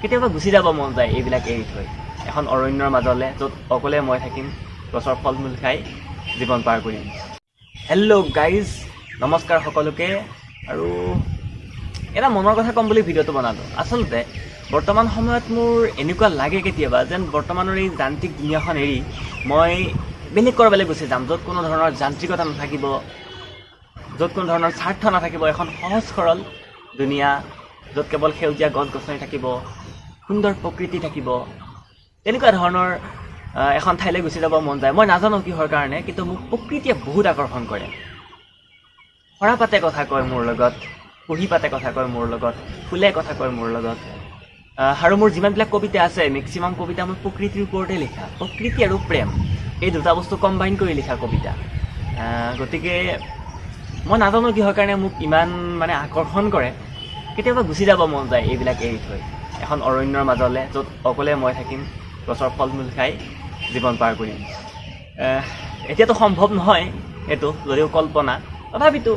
কেতিয়াবা গুচি যাব মন যায় এইবিলাক এৰি থৈ এখন অৰণ্যৰ মাজলে য'ত অকলে মই থাকিম গছৰ ফল মূল খাই জীৱন পাৰ কৰিম। হেল্ল' গাইজ, নমস্কাৰ সকলোকে। আৰু এটা মনৰ কথা ক'ম বুলি ভিডিঅ'টো বনালোঁ। আচলতে বৰ্তমান সময়ত মোৰ এনেকুৱা লাগে কেতিয়াবা যেন বৰ্তমানৰ এই যান্ত্ৰিক দুনিয়াখন এৰি মই বেলেগ ক'ৰবালৈ গুচি যাম, য'ত কোনো ধৰণৰ যান্ত্ৰিকতা নাথাকিব, য'ত কোনো ধৰণৰ স্বাৰ্থ নাথাকিব, এখন সহজ সৰল দুনিয়া, য'ত কেৱল সেউজীয়া গছ গছনি থাকিব, সুন্দৰ প্ৰকৃতি থাকিব, তেনেকুৱা ধৰণৰ এখন ঠাইলৈ গুচি যাব মন যায়। মই নাজানো কিহৰ কাৰণে, কিন্তু মোক প্ৰকৃতিয়ে বহুত আকৰ্ষণ কৰে। সৰাপাতে কথা কয় মোৰ লগত, কুঁহিপাতে কথা কয় মোৰ লগত, ফুলে কথা কয় মোৰ লগত। আৰু মোৰ যিমানবিলাক কবিতা আছে মেক্সিমাম কবিতা মই প্ৰকৃতিৰ ওপৰতে লিখা। প্ৰকৃতি আৰু প্ৰেম এই দুটা বস্তু কম্বাইন কৰি লিখা কবিতা। গতিকে মই নাজানো কিহৰ কাৰণে মোক ইমান আকৰ্ষণ কৰে। কেতিয়াবা গুচি যাব মন যায় এইবিলাক এৰি থৈ এখন অৰণ্যৰ মাজলে, য'ত অকলে মই থাকিম গছৰ ফল মূল খাই জীৱন পাৰ কৰিম। এতিয়াতো সম্ভৱ নহয় এইটো, যদিও কল্পনা, তথাপিতো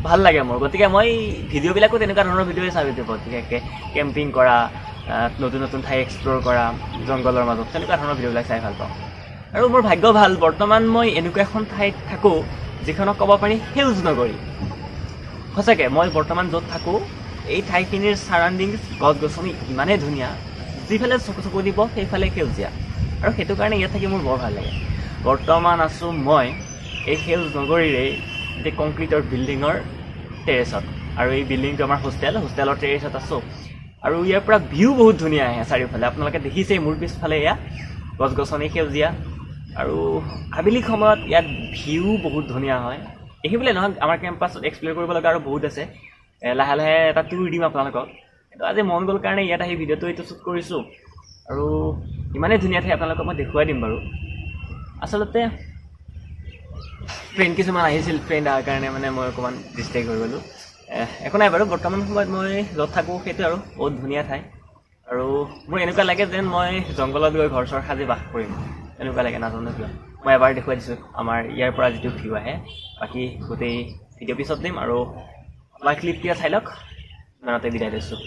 ভাল লাগে মোৰ। গতিকে মই ভিডিঅ'বিলাকো তেনেকুৱা ধৰণৰ ভিডিঅ'ই চাওঁ ইউটিউবত, বিশেষকৈ কেম্পিং কৰা, নতুন নতুন ঠাই এক্সপ্ল'ৰ কৰা, জংঘলৰ মাজত, তেনেকুৱা ধৰণৰ ভিডিঅ'বিলাক চাই ভাল পাওঁ। আৰু মোৰ ভাগ্য ভাল, বৰ্তমান মই এনেকুৱা এখন ঠাইত থাকোঁ যিখনক ক'ব পাৰি সেউজ নগৰী। সঁচাকৈ মই বৰ্তমান য'ত থাকোঁ এই ঠাইখিনিৰ ছাৰাউণ্ডিংছ গছ গছনি ইমানেই ধুনীয়া, যিফালে চকু দিব সেইফালে সেউজীয়া, আৰু সেইটো কাৰণে ইয়াত থাকি মোৰ বৰ ভাল লাগে। বৰ্তমান আছোঁ মই এই সেউজ নগৰীৰে এই কংক্ৰিটৰ বিল্ডিঙৰ টেৰেছত, আৰু এই বিল্ডিংটো আমাৰ হোষ্টেলৰ টেৰেছত আছোঁ। আৰু ইয়াৰ পৰা ভিউ বহুত ধুনীয়া আহে চাৰিওফালে, আপোনালোকে দেখিছেই মোৰ পিছফালে এয়া গছ গছনি সেউজীয়া। আৰু আবেলি সময়ত ইয়াত ভিউ বহুত ধুনীয়া হয়। দেখিবলৈ নহয়, আমাৰ কেম্পাছত এক্সপ্ল'ৰ কৰিব লগা আৰু বহুত আছে, লাহে লাহে এটা টুৰ দিম আপোনালোকক। কিন্তু আজি মন গ'ল কাৰণে ইয়াত আহি ভিডিঅ'টো এইটো শ্বুট কৰিছোঁ। আৰু ইমানেই ধুনীয়া ঠাই আপোনালোকক মই দেখুৱাই দিম বাৰু। আচলতে ফ্ৰেণ্ড কিছুমান আহিছিল, ফ্ৰেণ্ড অহাৰ কাৰণে মই অকণমান ডিষ্ট্ৰেক্ট হৈ গ'লোঁ। একো নাই বাৰু, বৰ্তমান সময়ত মই য'ত থাকোঁ সেইটো আৰু বহুত ধুনীয়া ঠাই। আৰু মোৰ এনেকুৱা লাগে যেন মই জংঘলত গৈ ঘৰ চৰ সাজি বাস কৰিম, এনেকুৱা লাগে, নাজানো কিয়। মই এবাৰ দেখুৱাই দিছোঁ আমাৰ ইয়াৰ পৰা যিটো ভিউ আহে। বাকী গোটেই ভিডিঅ' পিছত দিম, আৰু আমাৰ ক্লিপকেইটা চাই লওক। ইমানতে বিদায় লৈছোঁ।